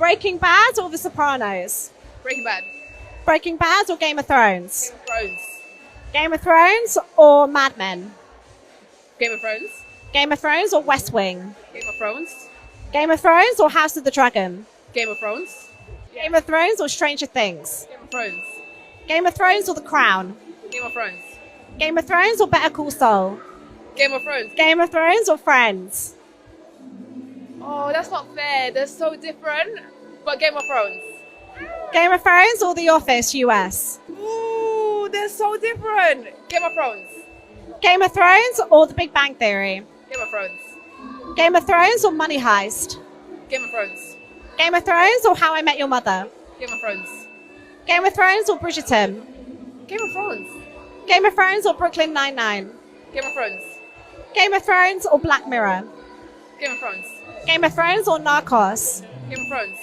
Breaking Bad or The Sopranos? Breaking Bad. Breaking Bad or Game of Thrones? Game of Thrones. Game of Thrones or Mad Men? Game of Thrones. Game of Thrones or West Wing? Game of Thrones. Game of Thrones or House of the Dragon? Game of Thrones. Game of Thrones or Stranger Things? Game of Thrones. Game of Thrones or The Crown? Game of Thrones. Game of Thrones or Better Call Saul? Game of Thrones. Game of Thrones or Friends? Oh, that's not fair. They're so different. But Game of Thrones. Game of Thrones or The Office US? Ooh, they're so different. Game of Thrones. Game of Thrones or The Big Bang Theory? Game of Thrones. Game of Thrones or Money Heist? Game of Thrones. Game of Thrones or How I Met Your Mother? Game of Thrones. Game of Thrones or Bridgerton? Game of Thrones. Game of Thrones or Brooklyn Nine-Nine? Game of Thrones. Game of Thrones or Black Mirror? Game of Thrones. Game of Thrones or Narcos? Game of Thrones.